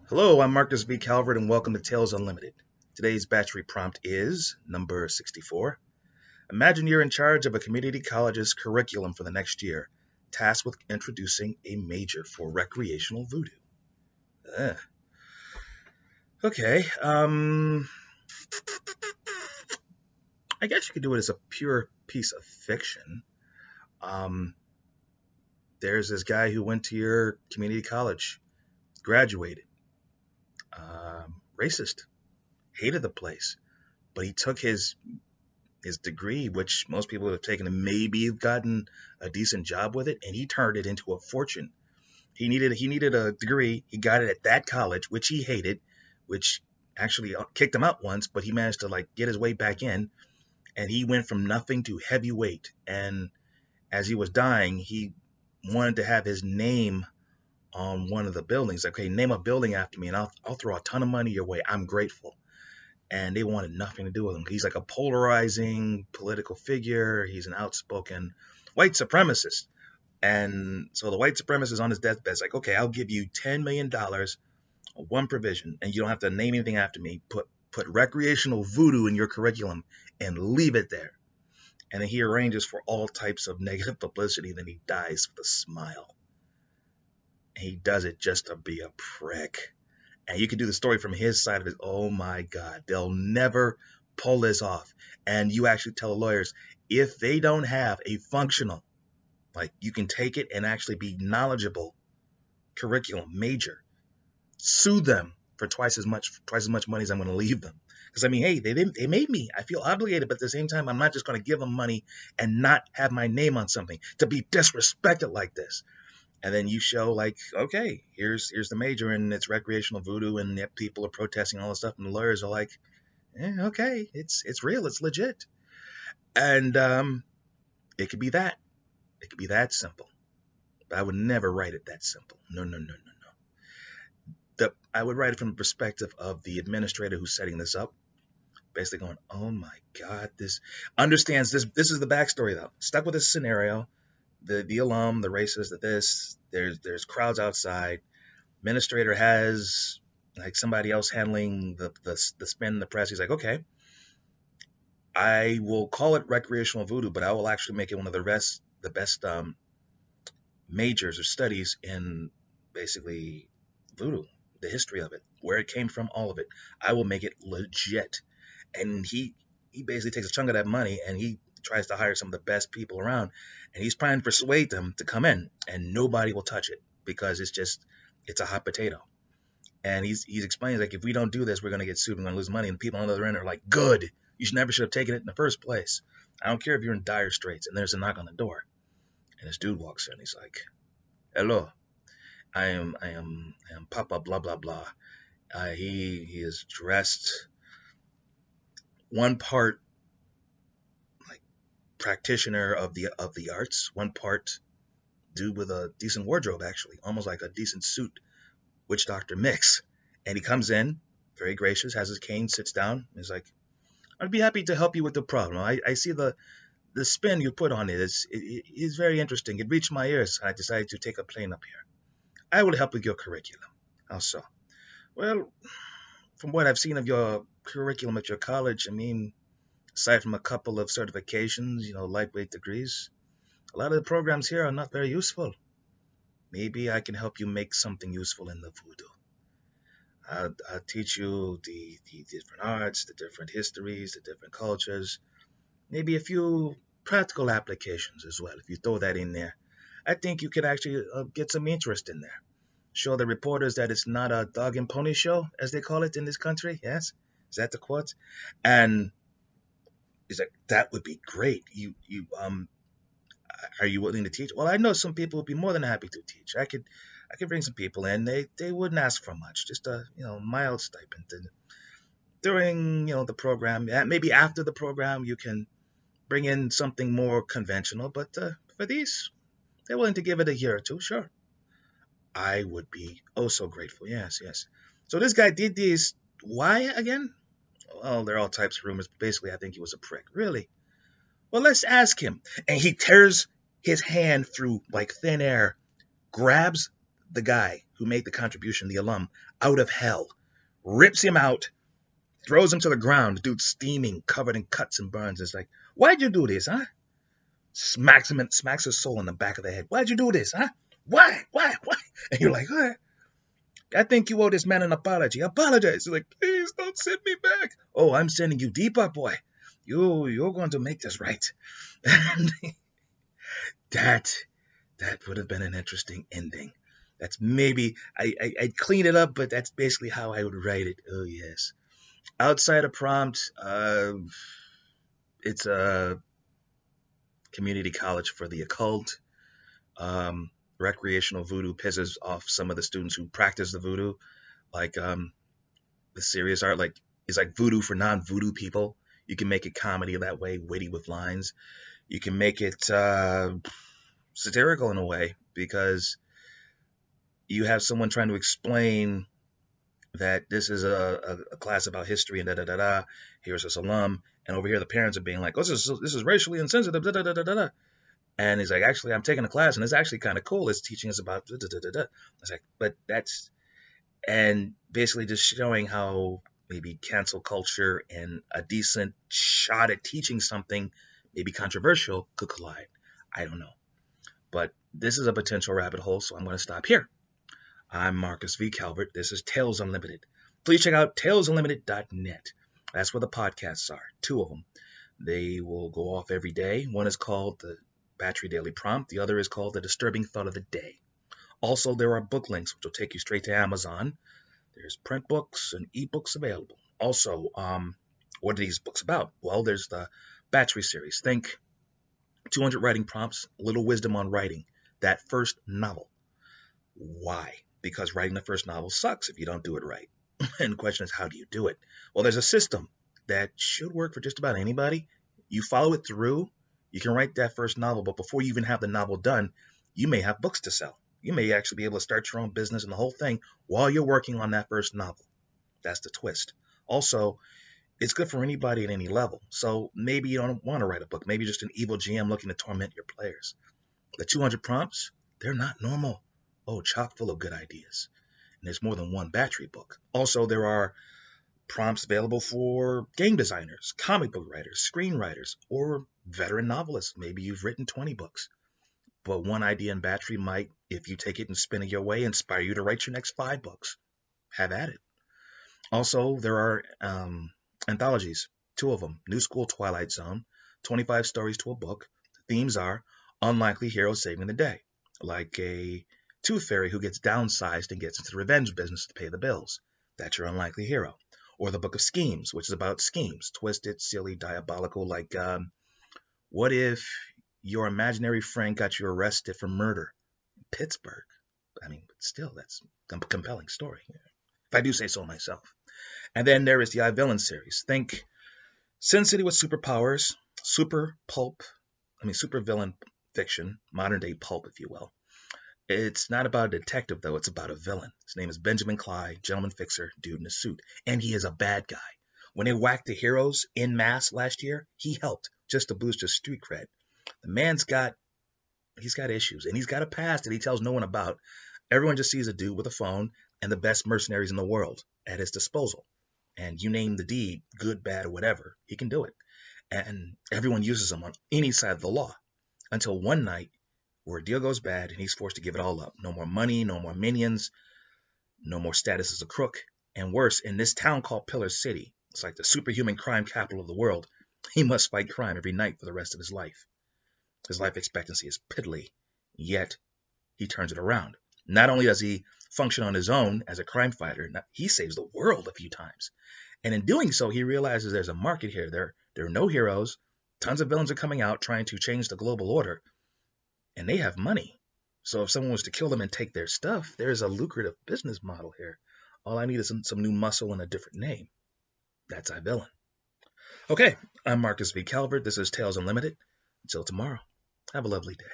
Hello, I'm Marcus V. Calvert, and welcome to Tales Unlimited. Today's Batchery prompt is number 64. Imagine you're in charge of a community college's curriculum for the next year, tasked with introducing a major for recreational voodoo. Uh, okay, I guess you could do it as a pure piece of fiction. Um, there's this guy who went to your community college, graduated, racist, hated the place, but he took his degree, which most people would have taken and maybe gotten a decent job with it, and he turned it into a fortune. He needed a degree. He got it at that college, which he hated, which actually kicked him out once, but he managed to get his way back in, and he went from nothing to heavyweight. And as he was dying, he wanted to have his name on one of the buildings. Like, okay, name a building after me, and I'll throw a ton of money your way. I'm grateful. And they wanted nothing to do with him. He's like a polarizing political figure. He's an outspoken white supremacist. And so the white supremacist on his deathbed is like, okay, I'll give you $10 million on one provision, and you don't have to name anything after me. Put recreational voodoo in your curriculum and leave it there. And then he arranges for all types of negative publicity, and then he dies with a smile. And he does it just to be a prick. And you can do the story from his side of it. Oh my God, they'll never pull this off. And you actually tell the lawyers, if they don't have a functional, you can take it and actually be knowledgeable curriculum major, sue them for twice as much money as I'm going to leave them. Because I mean, hey, they made me. I feel obligated, but at the same time, I'm not just going to give them money and not have my name on something to be disrespected like this. And then you show okay, here's the major, and it's recreational voodoo, and yet people are protesting all this stuff, and the lawyers are like, okay, it's real, it's legit. And it could be that. It could be that simple. But I would never write it that simple. No, no, no, no, no. I would write it from the perspective of the administrator who's setting this up, basically going, oh my God, this understands this. This is the backstory though. Stuck with this scenario. The alum, the racist, there's crowds outside. Administrator has somebody else handling the spin, the press. He's like, okay, I will call it recreational voodoo, but I will actually make it one of the best majors or studies in basically voodoo, the history of it, where it came from, all of it. I will make it legit. And he basically takes a chunk of that money and he tries to hire some of the best people around, and he's trying to persuade them to come in, and nobody will touch it because it's a hot potato. And he's explaining if we don't do this, we're going to get sued, we're going to lose money. And the people on the other end are like, good, you never should have taken it in the first place. I don't care if you're in dire straits. And there's a knock on the door, and this dude walks in. He's like, hello, I am Papa blah blah blah. He is dressed one part practitioner of the arts, one part dude with a decent wardrobe, actually, almost like a decent suit, witch doctor mix. And he comes in, very gracious, has his cane, sits down. He's like, I'd be happy to help you with the problem. I see the spin you put on it. It is very interesting. It reached my ears. I decided to take a plane up here. I will help with your curriculum. How so? Well, from what I've seen of your curriculum at your college, I mean, aside from a couple of certifications, lightweight degrees, a lot of the programs here are not very useful. Maybe I can help you make something useful in the voodoo. I'll teach you the different arts, the different histories, the different cultures, maybe a few practical applications as well. If you throw that in there, I think you could actually get some interest in there. Show the reporters that it's not a dog and pony show, as they call it in this country. Yes? Is that the quote? And he's like, that would be great. Are you willing to teach? Well, I know some people would be more than happy to teach. I could bring some people in. They wouldn't ask for much, just a mild stipend. And during the program, maybe after the program, you can bring in something more conventional. But for these, they're willing to give it a year or two. Sure, I would be oh so grateful. Yes, yes. So this guy did these. Why again? Well, there are all types of rumors. But basically, I think he was a prick. Really? Well, let's ask him. And he tears his hand through thin air, grabs the guy who made the contribution, the alum, out of hell, rips him out, throws him to the ground. The dude's steaming, covered in cuts and burns. It's like, why'd you do this, huh? Smacks him and smacks his soul in the back of the head. Why'd you do this, huh? Why? And you're like, what? I think you owe this man an apology. Apologize. He's like, please don't send me back. Oh, I'm sending you deeper, boy. You're going to make this right. And that would have been an interesting ending. That's maybe I'd clean it up, but that's basically how I would write it. Oh yes. Outside of prompt, it's a community college for the occult. Recreational Voodoo pisses off some of the students who practice the voodoo, like the serious art, like it's like voodoo for non-voodoo people. You can make it comedy that way, witty with lines. You can make it satirical in a way, because you have someone trying to explain that this is a class about history and da-da-da-da. Here's this alum, and over here the parents are being like, oh, this is racially insensitive, da-da-da-da-da. And he's like, actually, I'm taking a class, and it's actually kind of cool. It's teaching us about da-da-da-da. It's like, but that's, and basically just showing how maybe cancel culture and a decent shot at teaching something maybe controversial could collide. I don't know. But this is a potential rabbit hole, so I'm going to stop here. I'm Marcus V. Calvert. This is Tales Unlimited. Please check out talesunlimited.net. That's where the podcasts are, 2 of them. They will go off every day. One is called the Batchery Daily Prompt. The other is called The Disturbing Thought of the Day. Also, there are book links, which will take you straight to Amazon. There's print books and ebooks available. Also, what are these books about? Well, there's the Batchery series. Think 200 writing prompts, a little wisdom on writing. That first novel. Why? Because writing the first novel sucks if you don't do it right. And the question is, how do you do it? Well, there's a system that should work for just about anybody. You follow it through, you can write that first novel, but before you even have the novel done, you may have books to sell. You may actually be able to start your own business and the whole thing while you're working on that first novel. That's the twist. Also, it's good for anybody at any level. So maybe you don't want to write a book. Maybe just an evil GM looking to torment your players. The 200 prompts, they're not normal. Oh, chock full of good ideas. And there's more than one Batchery book. Also, there are prompts available for game designers, comic book writers, screenwriters, or veteran novelists. Maybe you've written 20 books. But one idea in Batchery might, if you take it and spin it your way, inspire you to write your next 5 books. Have at it. Also, there are anthologies, 2 of them. New School Twilight Zone, 25 stories to a book. The themes are unlikely heroes saving the day, like a tooth fairy who gets downsized and gets into the revenge business to pay the bills. That's your unlikely hero. Or the Book of Schemes, which is about schemes, twisted, silly, diabolical, like what if your imaginary friend got you arrested for murder in Pittsburgh? I mean, but still, that's a compelling story, if I do say so myself. And then there is the I Villain series. Think Sin City with superpowers, super villain fiction, modern day pulp, if you will. It's not about a detective, though. It's about a villain. His name is Benjamin Clyde, gentleman fixer, dude in a suit. And he is a bad guy. When they whacked the heroes en masse last year, he helped just to boost his street cred. The man's got issues, and he's got a past that he tells no one about. Everyone just sees a dude with a phone and the best mercenaries in the world at his disposal. And you name the deed, good, bad, or whatever, he can do it. And everyone uses him on any side of the law. Until one night, where a deal goes bad and he's forced to give it all up. No more money, no more minions, no more status as a crook. And worse, in this town called Pillar City, it's like the superhuman crime capital of the world, he must fight crime every night for the rest of his life. His life expectancy is piddly, yet he turns it around. Not only does he function on his own as a crime fighter, he saves the world a few times. And in doing so, he realizes there's a market here. There are no heroes. Tons of villains are coming out trying to change the global order. And they have money. So if someone was to kill them and take their stuff, there's a lucrative business model here. All I need is some new muscle and a different name. That's I Villain. Okay, I'm Marcus V. Calvert. This is Tales Unlimited. Until tomorrow, have a lovely day.